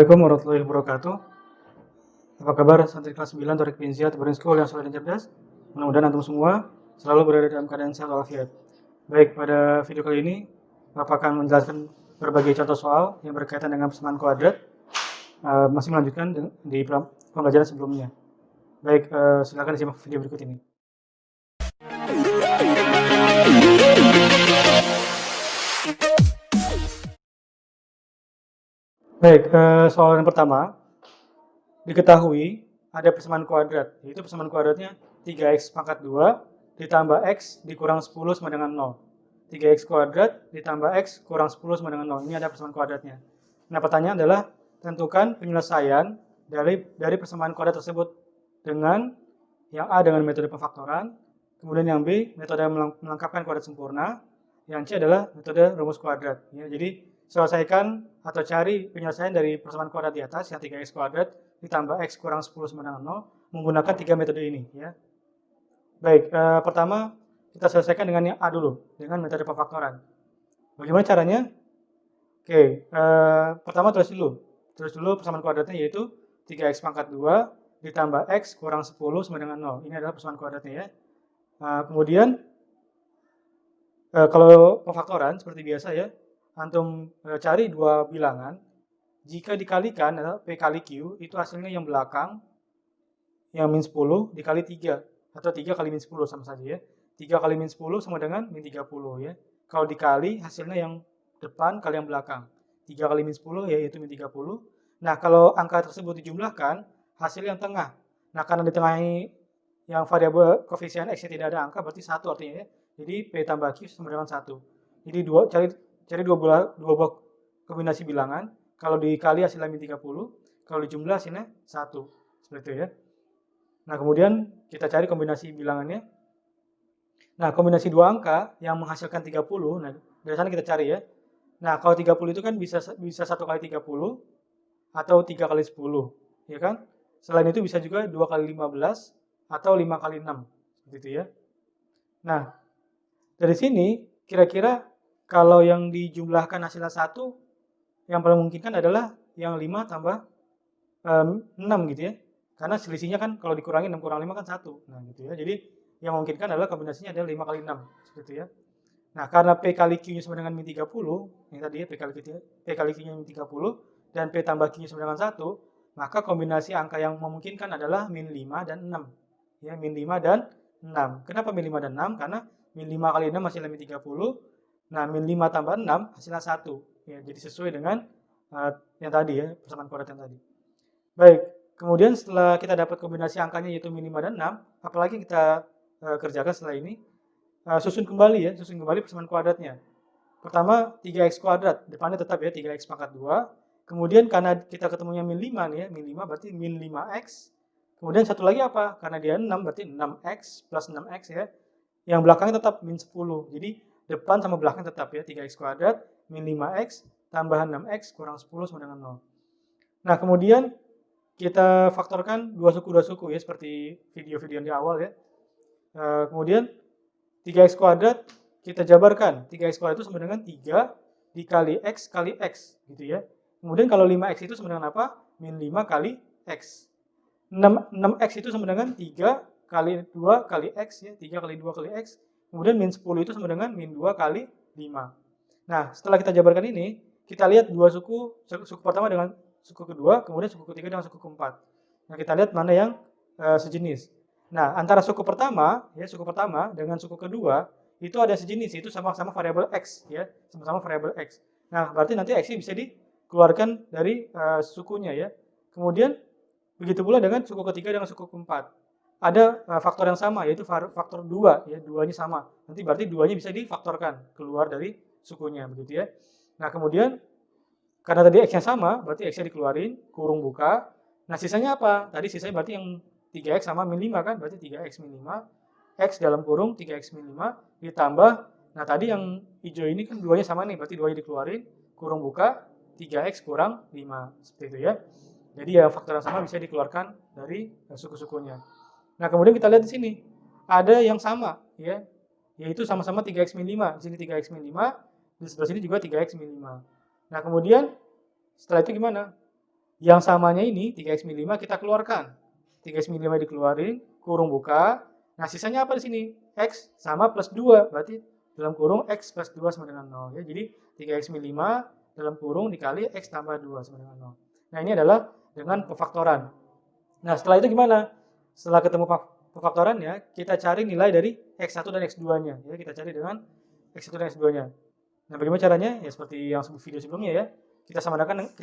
Assalamualaikum warahmatullahi wabarakatuh. Apa kabar santri kelas 9 Torik Pinsiat Boarding School yang solid dan cerdas? Mudah-mudahan antum semua selalu berada dalam keadaan sehat walafiat. Baik, pada video kali ini Bapak akan menjelaskan berbagai contoh soal yang berkaitan dengan persamaan kuadrat, masih melanjutkan di pembelajaran sebelumnya. Baik, silakan disimak video berikut ini. Baik, soal yang pertama, diketahui ada persamaan kuadrat, yaitu persamaan kuadratnya 3x pangkat 2 ditambah x dikurang 10 sama dengan 0. 3x kuadrat ditambah x kurang 10 sama dengan 0. Ini ada persamaan kuadratnya. Nah, pertanyaan adalah tentukan penyelesaian dari persamaan kuadrat tersebut dengan yang A dengan metode pemfaktoran, kemudian yang B metode melengkapkan kuadrat sempurna, yang C adalah metode rumus kuadrat. Ya, jadi selesaikan atau cari penyelesaian dari persamaan kuadrat di atas yang 3x kuadrat ditambah x kurang 10 sama dengan 0 menggunakan 3 metode ini. Ya. Baik, pertama kita selesaikan dengan yang A dulu, dengan metode pemfaktoran. Bagaimana caranya? Oke, pertama tulis dulu persamaan kuadratnya, yaitu 3x pangkat 2 ditambah x kurang 10 sama dengan 0. Ini adalah persamaan kuadratnya ya. Kemudian kalau pemfaktoran seperti biasa ya, antum cari dua bilangan, jika dikalikan P kali Q itu hasilnya yang belakang, yang min 10 dikali 3, atau 3 kali min 10 sama saja ya. 3 kali min 10 sama dengan min 30 ya. Kalau dikali hasilnya yang depan kali yang belakang. 3 kali min 10 yaitu min 30. Nah, kalau angka tersebut dijumlahkan, hasil yang tengah. Nah, karena di tengah ini yang variabel koefisien x-nya tidak ada angka, berarti 1 artinya ya. Jadi P tambah Q sama dengan 1. Jadi cari dua buah kombinasi bilangan. Kalau dikali hasilnya min 30, kalau dijumlah hasilnya 1. Seperti itu ya. Nah, kemudian kita cari kombinasi bilangannya. Nah, kombinasi dua angka yang menghasilkan 30, nah dari sana kita cari ya. Nah, kalau 30 itu kan bisa 1 kali 30 atau 3 kali 10, ya kan? Selain itu bisa juga 2 kali 15 atau 5 kali 6, seperti itu ya. Nah, dari sini kira-kira kalau yang dijumlahkan hasilnya 1, yang paling memungkinkan adalah yang 5 tambah 6 gitu ya. Karena selisihnya kan kalau dikurangi 6 kurang 5 kan 1. Nah, gitu ya. Jadi yang memungkinkan adalah kombinasinya adalah 5 kali 6, seperti itu ya. Nah, karena P kali Q-nya sama dengan min 30, ini tadi ya P kali Q-nya min 30 dan P tambah Q-nya sama dengan 1, maka kombinasi angka yang memungkinkan adalah min 5 dan 6. Ya, min 5 dan 6. Kenapa min 5 dan 6? Karena min 5 kali 6 hasilnya min 30. Nah, min 5 tambah 6 hasilnya 1. Ya, jadi sesuai dengan yang tadi ya, persamaan kuadrat yang tadi. Baik, kemudian setelah kita dapat kombinasi angkanya yaitu min 5 dan 6, apalagi kita kerjakan setelah ini? Susun kembali persamaan kuadratnya. Pertama 3x kuadrat, depannya tetap ya 3x pangkat 2. Kemudian karena kita ketemunya min 5 nih ya, min 5 berarti min 5x. Kemudian satu lagi apa? Karena dia 6 berarti 6x plus 6x ya. Yang belakangnya tetap min 10. Jadi depan sama belakang tetap ya 3x kuadrat min 5x tambah 6x kurang 10 sama dengan 0. Nah, kemudian kita faktorkan dua suku ya seperti video-video yang di awal ya. Kemudian 3x kuadrat kita jabarkan. 3x kuadrat itu sama dengan 3 dikali x kali x gitu ya. Kemudian kalau 5x itu sama dengan apa? Min 5 kali x. 6x itu sama dengan 3 kali 2 kali x ya. 3 kali 2 kali x. Kemudian min 10 itu sama dengan min 2 kali 5. Nah, setelah kita jabarkan ini, kita lihat dua suku pertama dengan suku kedua, kemudian suku ketiga dengan suku keempat. Nah, kita lihat mana yang sejenis. Nah, antara suku pertama dengan suku kedua itu ada sejenis, itu sama-sama variabel x ya, sama-sama variabel x. Nah, berarti nanti x-nya bisa dikeluarkan dari sukunya ya. Kemudian begitu pula dengan suku ketiga dengan suku keempat. Ada faktor yang sama yaitu faktor 2 ya, duanya sama. Nanti berarti duanya bisa difaktorkan keluar dari sukunya begitu ya. Nah, kemudian karena tadi x-nya sama, berarti x-nya dikeluarin, kurung buka. Nah, sisanya apa? Tadi sisanya berarti yang 3x sama min 5 kan, berarti 3x min 5, x dalam kurung 3x min 5, ditambah, nah tadi yang hijau ini kan duanya sama nih, berarti duanya dikeluarin, kurung buka, 3x kurang 5, seperti itu ya. Jadi ya faktor yang sama bisa dikeluarkan dari suku-sukunya. Nah, kemudian kita lihat di sini, ada yang sama ya, yaitu sama-sama 3x min 5, di sini 3x min 5, di sebelah sini juga 3x min 5. Nah, kemudian setelah itu gimana? Yang samanya ini 3x min 5 kita keluarkan. 3x min 5 dikeluarin, kurung buka. Nah, sisanya apa di sini? X sama plus 2. Berarti dalam kurung X plus 2 sama dengan 0. Ya. Jadi 3x min 5 dalam kurung dikali X tambah 2 sama dengan 0. Nah, ini adalah dengan pefaktoran. Nah, setelah itu gimana? Setelah ketemu pefaktorannya, kita cari nilai dari X1 dan X2-nya. Ya, kita cari dengan X1 dan X2-nya. Nah, bagaimana caranya? Ya, seperti yang video sebelumnya ya. Kita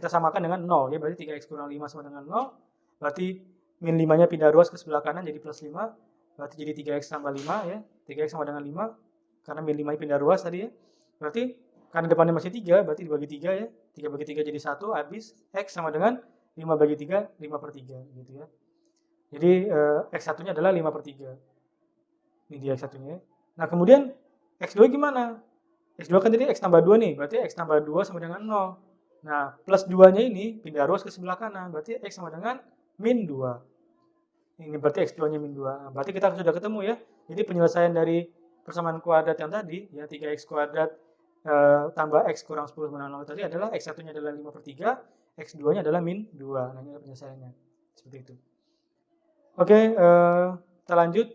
samakan dengan 0 ya, berarti 3x kurang 5 sama dengan 0. Berarti min 5-nya pindah ruas ke sebelah kanan jadi plus 5. Berarti jadi 3x tambah 5 ya. 3x sama dengan 5 karena min 5-nya pindah ruas tadi ya. Berarti karena depannya masih 3, berarti dibagi 3 ya. 3 bagi 3 jadi 1, habis x sama dengan 5 bagi 3, 5 per 3 gitu ya. Jadi x1-nya adalah 5 per 3. Ini dia x1-nya. Nah, kemudian x2 gimana? X2 kan tadi x tambah 2 nih, berarti x tambah 2 sama dengan 0. Nah, plus 2-nya ini pindah ruas ke sebelah kanan, berarti x sama dengan min 2. Ini berarti x2-nya min 2. Nah, berarti kita sudah ketemu ya. Jadi penyelesaian dari persamaan kuadrat yang tadi, ya 3x kuadrat tambah x kurang 10 sama 0 tadi adalah x1-nya adalah 5 per 3, x2-nya adalah min 2. Nah, ini adalah penyelesaiannya. Seperti itu. Oke, kita lanjut.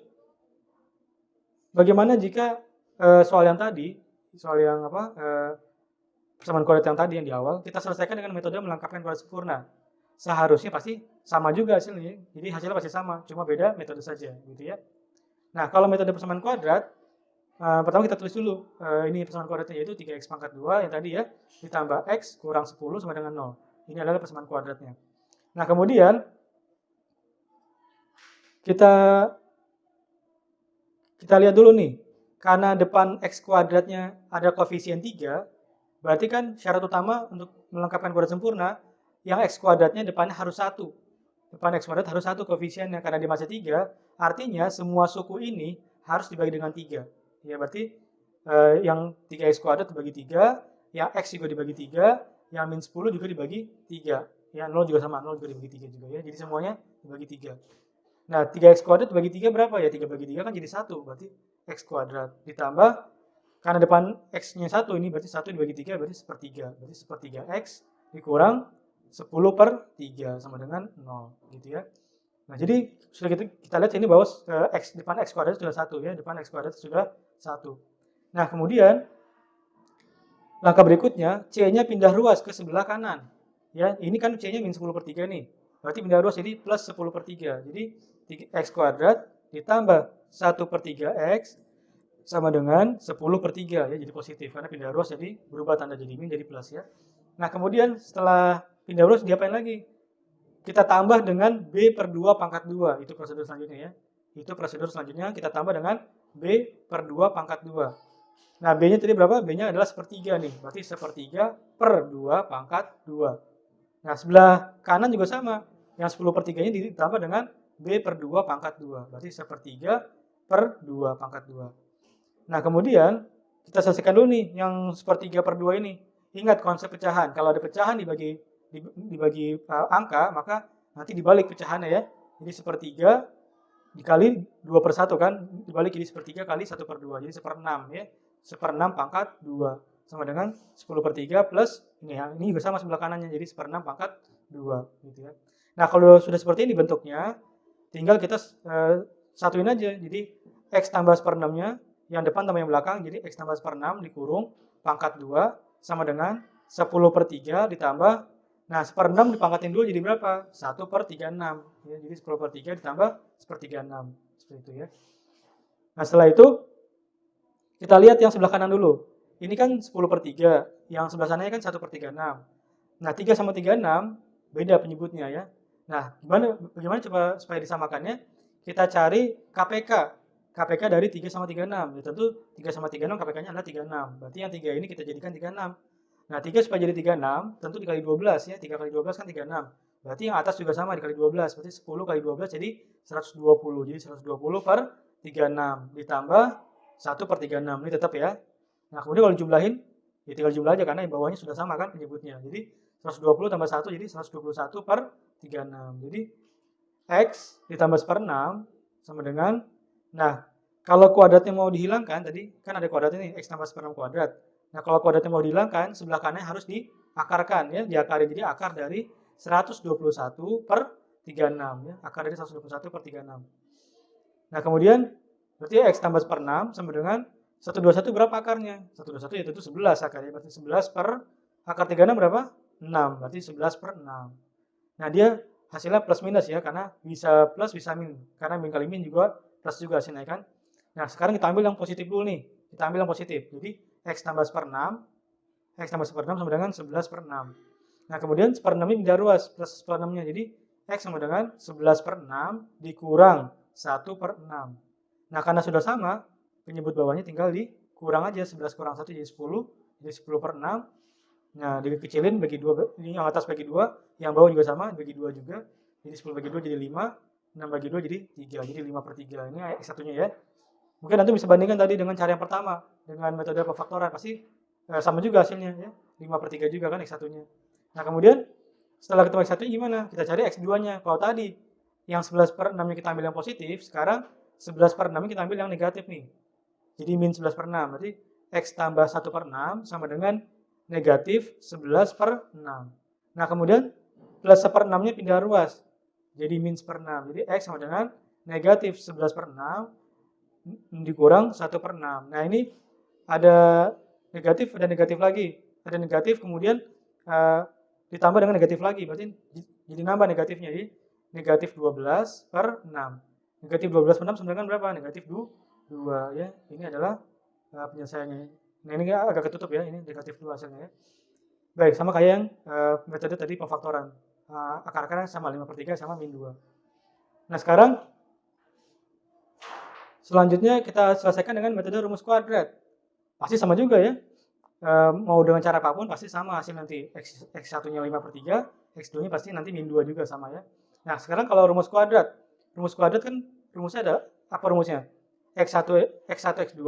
Bagaimana jika soal yang tadi, soal yang apa, persamaan kuadrat yang tadi yang di awal, kita selesaikan dengan metode melengkapkan kuadrat sempurna. Seharusnya pasti sama juga hasilnya. Jadi hasilnya pasti sama, cuma beda metode saja, gitu ya. Nah, kalau metode persamaan kuadrat, pertama kita tulis dulu. Ini persamaan kuadratnya yaitu 3x pangkat 2 yang tadi ya, ditambah x kurang 10 sama dengan 0. Ini adalah persamaan kuadratnya. Nah, kemudian kita lihat dulu nih. Karena depan x kuadratnya ada koefisien 3, berarti kan syarat utama untuk melengkapkan kuadrat sempurna, yang x kuadratnya depannya harus 1. Depan x kuadrat harus 1 koefisiennya, karena dia masih 3, artinya semua suku ini harus dibagi dengan 3. Ya, berarti yang 3x kuadrat dibagi 3, yang x juga dibagi 3, yang min 10 juga dibagi 3. Ya, 0 juga sama, 0 juga dibagi 3 juga ya. Jadi semuanya dibagi 3. Nah, 3x kuadrat dibagi 3 berapa ya? 3 bagi 3 kan jadi 1, berarti x kuadrat ditambah karena depan x-nya 1 ini berarti 1 dibagi 3 berarti sepertiga. Berarti sepertiga x dikurang 10 per 3 sama dengan 0 gitu ya. Nah, jadi sudah kita lihat ini bahwa depan x kuadrat sudah 1 ya, depan x kuadrat sudah 1. Nah, kemudian langkah berikutnya c-nya pindah ruas ke sebelah kanan. Ya, ini kan c-nya min 10 per 3 nih. Berarti pindah ruas jadi plus 10 per 3. Jadi x kuadrat ditambah 1 per 3x sama dengan 10 per 3 ya, jadi positif karena pindah ruas jadi berubah tanda jadi min jadi plus ya. Nah, kemudian setelah pindah ruas diapain lagi? Kita tambah dengan b per 2 pangkat 2, itu prosedur selanjutnya ya. Itu prosedur selanjutnya kita tambah dengan b per 2 pangkat 2. Nah, b-nya tadi berapa? B-nya adalah sepertiga nih, berarti sepertiga per 2 pangkat 2. Nah, sebelah kanan juga sama, yang 10 per 3-nya ditambah dengan b per 2 pangkat 2, berarti sepertiga per 2 pangkat 2. Nah, kemudian kita selesaikan dulu nih yang sepertiga per 2 ini. Ingat konsep pecahan. Kalau ada pecahan dibagi angka, maka nanti dibalik pecahannya ya. Jadi sepertiga dikali 2 per 1 kan, dibalik jadi sepertiga kali 1 per 2. Jadi 1/6 ya. 1/6 pangkat 2 sama dengan 10 per 3 plus ini ya. Ini juga sama sebelah kanannya, jadi 1/6 pangkat 2 gitu ya. Nah, kalau sudah seperti ini bentuknya, tinggal kita satuin aja. Jadi x tambah 1/6-nya yang depan tambah yang belakang, jadi x tambah 1/6 dikurung pangkat 2 sama dengan 10 per 3 ditambah, nah 1/6 dipangkatin dulu jadi berapa? 1 per 36 ya, jadi 10 per 3 ditambah 1/36 seperti itu ya. Nah, setelah itu kita lihat yang sebelah kanan dulu. Ini kan 10 per 3, yang sebelah sananya kan 1 per 36. Nah, 3 sama 36 beda penyebutnya ya. Nah, bagaimana coba supaya disamakannya? Kita cari KPK dari 3 sama 36. Ya, tentu 3 sama 36 KPK-nya adalah 36. Berarti yang 3 ini kita jadikan 36. Nah, 3 supaya jadi 36, tentu dikali 12 ya. 3 kali 12 kan 36. Berarti yang atas juga sama dikali 12. Berarti 10 kali 12 jadi 120. Jadi 120 per 36 ditambah 1 per 36. Ini tetap ya. Nah, kemudian kalau dijumlahin, ya tinggal jumlah aja karena yang bawahnya sudah sama kan penyebutnya. Jadi 120 tambah 1 jadi 121 per 36. Jadi x ditambah 1/6 sama dengan, nah, kalau kuadratnya mau dihilangkan, tadi kan ada kuadratnya nih, x tambah 1/6 kuadrat. Nah, kalau kuadratnya mau dihilangkan, sebelah kanannya harus diakarkan ya, diakarin. Jadi akar dari 121 per 36 ya. Akar dari 121 per 36. Nah, kemudian berarti X tambah per 6 sama dengan 121 berapa akarnya? 121 ya tentu 11 akarnya. Berarti 11 per akar 36 berapa? 6. Berarti 11 per 6. Nah, dia hasilnya plus minus ya, karena bisa plus bisa min. Karena min kali min juga plus juga hasilnya kan. Nah, sekarang kita ambil yang positif dulu nih. Kita ambil yang positif. Jadi, X tambah per 6. X tambah per 6 sama dengan 11 per 6. Nah, kemudian per 6 ini pindah ruas plus per 6-nya. Jadi, X sama dengan 11 per 6 dikurang 1 per 6. Nah, karena sudah sama, penyebut bawahnya tinggal dikurang aja. 11 kurang 1 jadi 10. Jadi 10 per 6. Nah, dikecilin bagi 2. Ini yang atas bagi 2. Yang bawah juga sama, bagi 2 juga. Jadi 10 bagi 2 jadi 5. 6 bagi 2 jadi 3. Jadi 5 per 3. Ini X1-nya ya. Mungkin nanti bisa bandingkan tadi dengan cara yang pertama. Dengan metode pefaktoran. Pasti sama juga hasilnya ya. 5 per 3 juga kan X1-nya. Nah, kemudian setelah ketemu X1-nya gimana? Kita cari X2-nya. Kalau tadi yang 11 per 6-nya kita ambil yang positif, sekarang 11 per 6-nya kita ambil yang negatif nih. Jadi min 11 per 6. Berarti X tambah 1 per 6 sama dengan negatif 11 per 6. Nah, kemudian plus 1 per 6-nya pindah ruas. Jadi min 1 per 6. Jadi X sama dengan negatif 11 per 6 dikurang 1 per 6. Nah, ini ada negatif, ada negatif lagi. Ada negatif, kemudian ditambah dengan negatif lagi. Berarti jadi nambah negatifnya. Jadi negatif 12 per 6. Negatif 12 per 6 sama dengan berapa? Negatif 2 ya. Ini adalah penyelesaiannya. Nah, ini agak ketutup ya. Ini negatif 2 hasilnya ya. Baik, sama kayak yang metode tadi pefaktoran. Akar-akarnya sama 5 per 3 sama min 2. Nah, sekarang selanjutnya kita selesaikan dengan metode rumus kuadrat. Pasti sama juga ya. Mau dengan cara apapun pasti sama hasil nanti. X1-nya 5 per 3, X2-nya pasti nanti min 2 juga sama ya. Nah, sekarang kalau rumus kuadrat. Rumus kuadrat kan rumusnya ada, apa rumusnya? X1, X2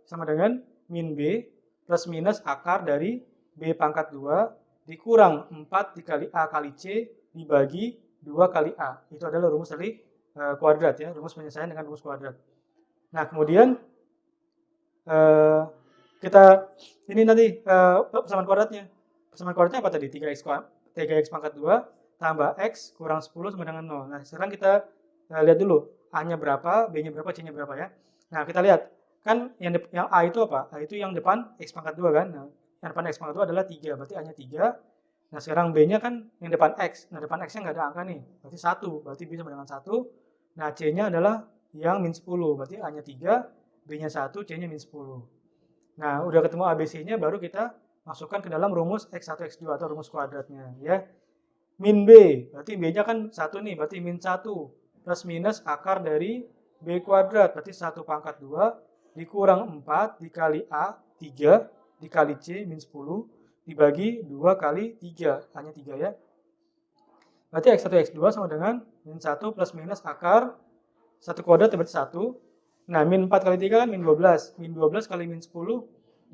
sama dengan min B plus minus akar dari B pangkat 2 dikurang 4 dikali A kali C dibagi 2 kali A. Itu adalah rumus dari kuadrat ya, rumus penyelesaian dengan rumus kuadrat. Nah, kemudian kita ini nanti persamaan kuadratnya. Persamaan kuadratnya apa tadi? 3x pangkat 2 tambah x kurang 10 sama dengan 0. Nah, sekarang kita lihat dulu A-nya berapa, B-nya berapa, C-nya berapa ya. Nah, kita lihat. Kan yang A itu apa? A itu yang depan x pangkat 2 kan. Nah, yang depan x pangkat 2 adalah 3, berarti A-nya 3. Nah, sekarang B-nya kan yang depan x. Nah, depan x-nya nggak ada angka nih, berarti 1. Berarti B sama dengan 1. Nah, C-nya adalah yang min 10, berarti A-nya 3, B-nya 1, C-nya min 10. Nah, udah ketemu ABC-nya, baru kita masukkan ke dalam rumus X1, X2 atau rumus kuadratnya ya. Min B, berarti B-nya kan 1 nih, berarti min 1 plus minus akar dari B kuadrat, berarti 1 pangkat 2 dikurang 4 dikali A, 3 dikali C, min 10 dibagi 2 kali 3, hanya 3 ya. Berarti X1, X2 sama dengan min 1 plus minus akar 1 kuadrat berarti 1. Nah, min 4 kali 3 kan min 12. Min 12 kali min 10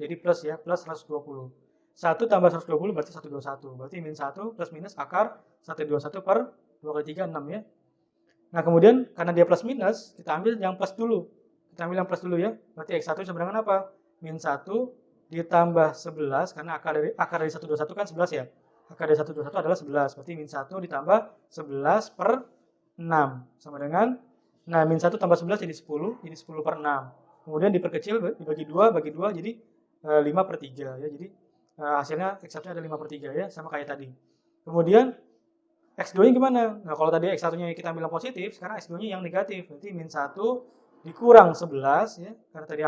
jadi plus ya, plus 120. 1 tambah 120 berarti 121. Berarti min 1 plus minus akar 121 per 2 kali 3, 6 ya. Nah, kemudian karena dia plus minus, kita ambil yang plus dulu. Kita ambil yang plus dulu ya. Berarti X1 sama dengan apa? Min 1 ditambah 11, karena akar dari 121 kan 11 ya. Akar dari 121 adalah 11. Berarti min 1 ditambah 11 per 6. Sama dengan, nah min 1 tambah 11 jadi 10 per 6. Kemudian diperkecil, dibagi 2, bagi 2 jadi 5 per 3 ya. Jadi hasilnya X1-nya ada 5 per 3 ya, sama kayak tadi. Kemudian X2-nya gimana? Nah, kalau tadi X1-nya kita ambil yang positif, sekarang X2-nya yang negatif. Berarti min 1 dikurang 11 ya. Karena tadi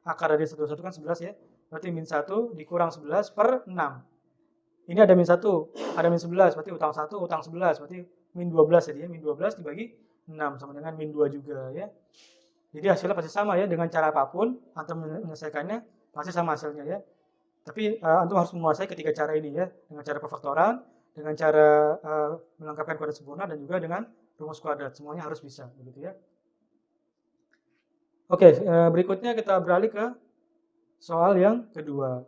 akar dari 121 kan 11 ya. Berarti min 1 dikurang 11 per 6. Ini ada min 1, ada min 11, berarti utang 1, utang 11, berarti min 12 jadi ya. Min 12 dibagi 6 sama dengan min 2 juga ya. Jadi hasilnya pasti sama ya, dengan cara apapun antum menyelesaikannya pasti sama hasilnya ya. Tapi antum harus menguasai ketiga cara ini ya, dengan cara pefaktoran, dengan cara melengkapkan kuadrat sempurna, dan juga dengan rumus kuadrat. Semuanya harus bisa begitu ya. Oke, berikutnya kita beralih ke soal yang kedua.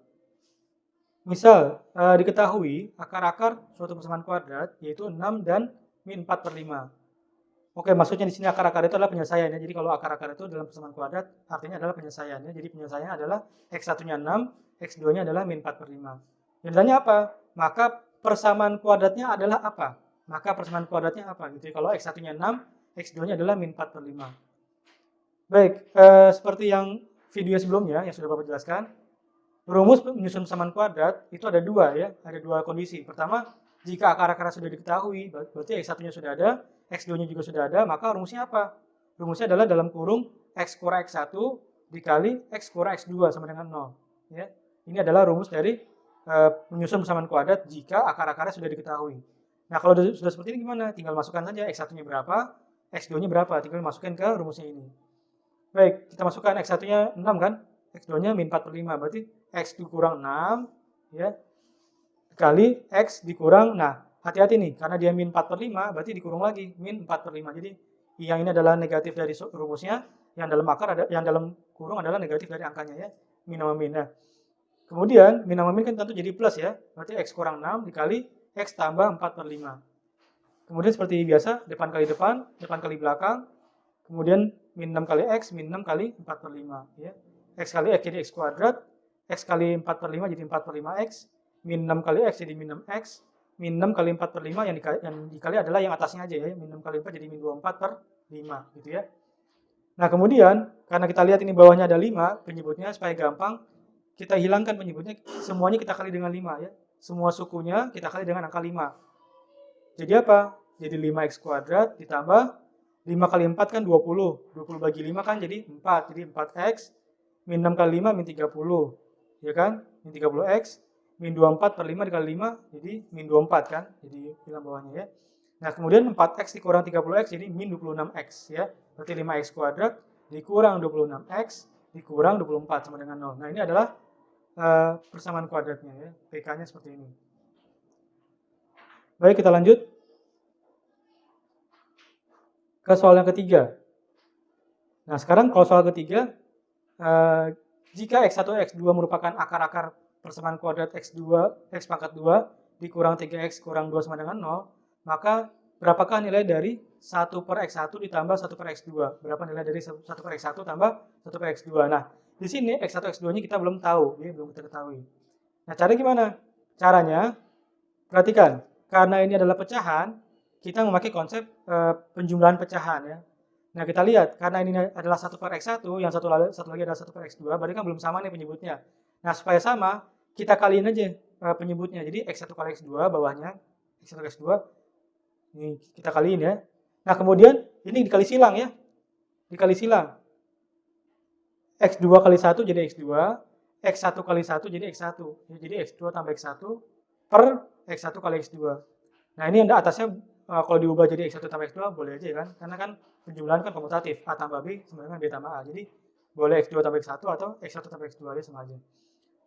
Misal diketahui akar-akar suatu persamaan kuadrat yaitu 6 dan min 4 per 5. Oke, maksudnya di sini akar-akar itu adalah penyelesaiannya. Jadi kalau akar-akar itu dalam persamaan kuadrat artinya adalah penyelesaiannya. Jadi penyelesaiannya adalah X1-nya 6, X2-nya adalah min 4 per 5. Yang ditanya apa? Maka persamaan kuadratnya adalah apa? maka persamaan kuadratnya apa gitu ya. Kalau X1-nya 6, X2-nya adalah min 4 per 5. Baik, seperti yang video sebelumnya yang sudah Bapak jelaskan, rumus menyusun persamaan kuadrat itu ada dua ya, ada dua kondisi. Pertama, jika akar-akarnya sudah diketahui, berarti X1-nya sudah ada, X2-nya juga sudah ada, maka rumusnya apa? Rumusnya adalah dalam kurung X kurang X1 dikali X kurang X2 sama dengan 0. Ya. Ini adalah rumus dari menyusun persamaan kuadrat jika akar-akarnya sudah diketahui. Nah, kalau sudah seperti ini gimana? Tinggal masukkan saja X1-nya berapa, X2-nya berapa, tinggal masukkan ke rumusnya ini. Baik, kita masukkan X1-nya 6 kan, X2-nya min 4 per 5, berarti X dikurang 6, ya, kali X dikurang, nah, hati-hati nih, karena dia min 4 per 5, berarti dikurung lagi, min 4 per 5, jadi yang ini adalah negatif dari rumusnya, yang dalam akar ada, yang dalam kurung adalah negatif dari angkanya ya, min sama min. Nah, kemudian min sama min kan tentu jadi plus ya, berarti X kurang 6 dikali X tambah 4 per 5. Kemudian seperti biasa, depan kali belakang, kemudian min 6 kali X, min 6 kali 4 per 5. Ya. X kali X jadi X kuadrat, X kali 4 per 5 jadi 4 per 5X, min 6 kali X jadi min 6X, min 6 kali 4 per 5 yang dikali adalah yang atasnya aja ya, min 6 kali 4 jadi min 24 per 5 gitu ya. Nah kemudian, karena kita lihat ini bawahnya ada 5, penyebutnya supaya gampang, kita hilangkan penyebutnya, semuanya kita kali dengan 5 ya. Semua sukunya kita kali dengan angka 5. Jadi apa? Jadi 5X kuadrat ditambah 5 kali 4 kan 20. 20 bagi 5 kan jadi 4. Jadi 4X min 6 kali 5 min 30. Ya kan? Min 30X. Min 24 per 5 dikali 5 jadi min 24 kan? Jadi bilang bawahnya ya. Nah kemudian 4X dikurang 30X jadi min 26X ya. Berarti 5X kuadrat dikurang 26X dikurang 24 sama dengan 0. Nah ini adalah persamaan kuadratnya ya. PK-nya seperti ini. Baik, kita lanjut ke soal yang ketiga. Nah, sekarang kalau soal ketiga, jika X1 X2 merupakan akar-akar persamaan kuadrat X2, X pangkat 2 dikurang 3X kurang 2 sama dengan 0, maka berapakah nilai dari 1 per X1 ditambah 1 per X2? Berapa nilai dari 1 per X1 tambah 1 per X2? Nah, di sini X1, X2-nya kita belum tahu, ya, belum kita ketahui. Nah, caranya gimana? Caranya, perhatikan, karena ini adalah pecahan, kita memakai konsep penjumlahan pecahan ya. Nah, kita lihat, karena ini adalah 1 per X1, yang satu lagi adalah 1 per X2, berarti kan belum sama nih penyebutnya. Nah, supaya sama, kita kaliin aja penyebutnya. Jadi, X1 kali X2, bawahnya, X1 kali X2, ini kita kaliin ya. Nah, kemudian, ini dikali silang ya. Dikali silang. X2 kali 1 jadi X2, X1 kali 1 jadi X1. Jadi, X2 tambah X1 per X1 kali X2. Nah, ini yang atasnya kalau diubah jadi X1 tambah X2 boleh aja kan, karena kan penjumlahan kan komutatif, A tambah B sama dengan B tambah A. Jadi boleh X2 tambah X1 atau X1 tambah X2 aja sama aja.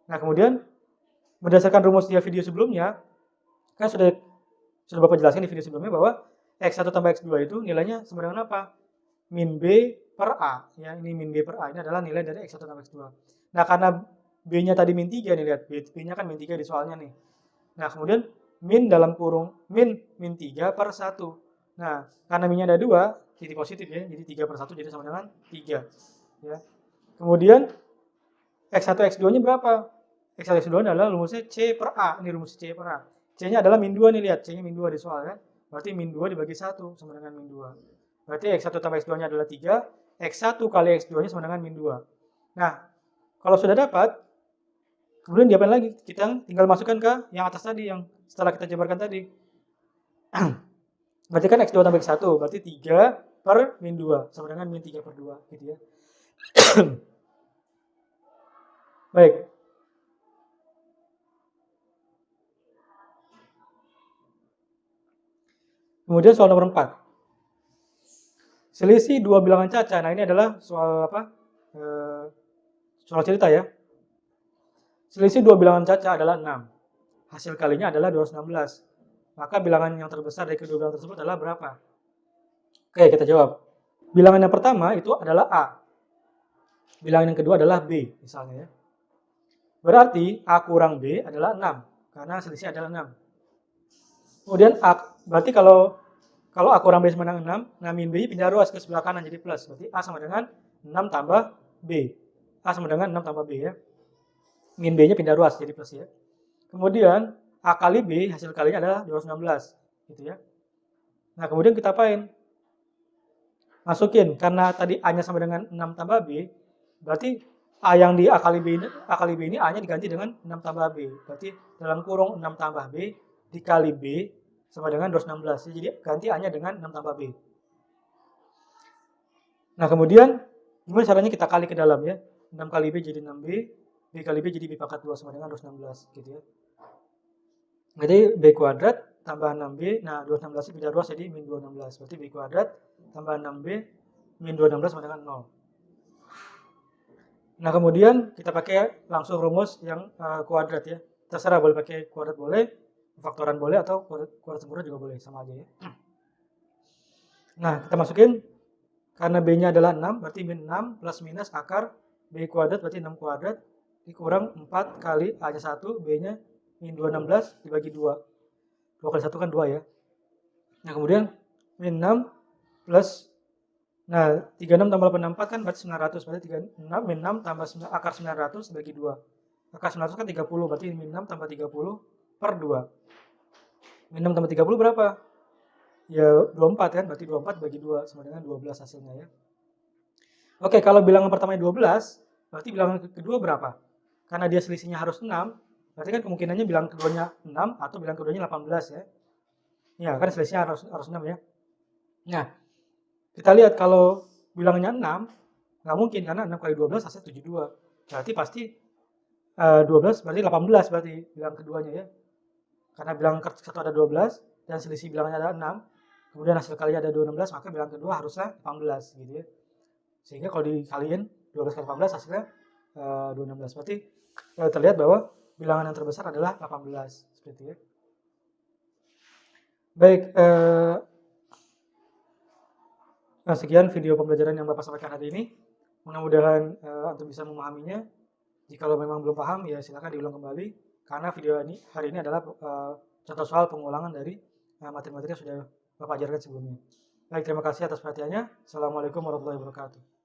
Nah kemudian berdasarkan rumus di video sebelumnya, kan sudah Bapak jelaskan di video sebelumnya bahwa X1 tambah X2 itu nilainya sama dengan apa? Min B per A. Ya, ini min B per A, ini adalah nilai dari X1 tambah X2. Nah karena B-nya tadi min 3 nih, lihat B-nya kan min 3 di soalnya nih. Nah kemudian min dalam kurung min 3 per 1. Nah, karena minnya ada 2, titik positif ya, jadi 3 per 1 jadi sama dengan 3. Ya. Kemudian, X1, X2-nya berapa? X1, X2 adalah rumusnya C per A, ini rumus C per A. C-nya adalah min 2 nih, lihat, C-nya min 2 di soal ya. Berarti min 2 dibagi 1 sama dengan min 2. Berarti X1 tambah X2-nya adalah 3, X1 kali X2-nya sama dengan min 2. Nah, kalau sudah dapat, kemudian diapain lagi? Kita tinggal masukkan ke yang atas tadi, yang setelah kita jabarkan tadi. Berarti kan X2 tambah X1, berarti 3 per min 2, sama dengan min 3 per 2, gitu ya. Baik. Kemudian soal nomor 4. Selisih dua bilangan caca. Nah, ini adalah soal apa? Soal cerita ya. Selisih dua bilangan caca adalah 6. Hasil kalinya adalah 216. Maka bilangan yang terbesar dari kedua bilangan tersebut adalah berapa? Oke, kita jawab. Bilangan yang pertama itu adalah A. Bilangan yang kedua adalah B, misalnya ya. Berarti A kurang B adalah 6, karena selisih adalah 6. Kemudian A, berarti kalau A kurang B sama dengan 6, nah min B pindah ruas ke sebelah kanan jadi plus. Berarti A sama dengan 6 tambah B. A sama dengan 6 tambah B ya. Min B-nya pindah ruas jadi plus ya. Kemudian A kali B hasil kalinya adalah 216 gitu ya. Nah, kemudian kita apain? Masukin, karena tadi A-nya sama dengan 6 tambah B, berarti A yang di A kali B ini A-nya diganti dengan 6 tambah B. Berarti dalam kurung 6 tambah B dikali B sama dengan 216. Jadi ganti A-nya dengan 6 tambah B. Nah, kemudian gimana caranya kita kali ke dalam ya? 6 kali B jadi 6B, B kali B jadi B pangkat 2 sama dengan 216 gitu ya. Jadi B kuadrat tambah 6B, nah 216 beda ruas jadi min 216. Berarti B kuadrat tambah 6B min 216 sama dengan 0. Nah, kemudian kita pakai langsung rumus yang kuadrat ya. Terserah, boleh pakai kuadrat boleh, faktoran boleh, atau kuadrat sempurna juga boleh, sama aja ya. Nah, kita masukin, karena B-nya adalah 6, berarti min 6 plus minus akar B kuadrat, berarti 6 kuadrat, dikurang 4 kali A-nya 1, B-nya min 216 dibagi 2. 2 kali 1 kan 2 ya. Nah, kemudian min 6 plus, nah 36 tambah 84 kan berarti 900, berarti 36 min 6 tambah akar 900 dibagi 2. Akar 900 kan 30, berarti min 6 tambah 30 per 2. Min 6 tambah 30 berapa? Ya 24 kan, berarti 24 bagi 2 sama dengan 12 hasilnya ya. Oke, kalau bilangan pertamanya 12, berarti bilangan kedua berapa? Karena dia selisihnya harus 6, berarti kan kemungkinannya bilangan keduanya 6 atau bilangan keduanya 18 ya. Ya, kan selisihnya harus 6 ya. Nah, kita lihat kalau bilangannya 6, nggak mungkin karena 6 kali 12 hasilnya 72. Berarti pasti 12 berarti 18 berarti bilangan keduanya ya. Karena bilangan satu ada 12 dan selisih bilangannya ada 6, kemudian hasil kalinya ada 216, maka bilangan kedua harusnya 18 gitu ya. Sehingga kalau dikaliin 12 kali 18 hasilnya 216. Berarti terlihat bahwa bilangan yang terbesar adalah 18 seperti itu ya. Baik, nah sekian video pembelajaran yang Bapak sampaikan hari ini. Mudah-mudahan Antum bisa memahaminya. Jika memang belum paham, ya silakan diulang kembali. Karena video ini hari ini adalah contoh soal pengulangan dari materi-materi yang sudah Bapak ajarkan sebelumnya. Baik, terima kasih atas perhatiannya. Assalamualaikum warahmatullahi wabarakatuh.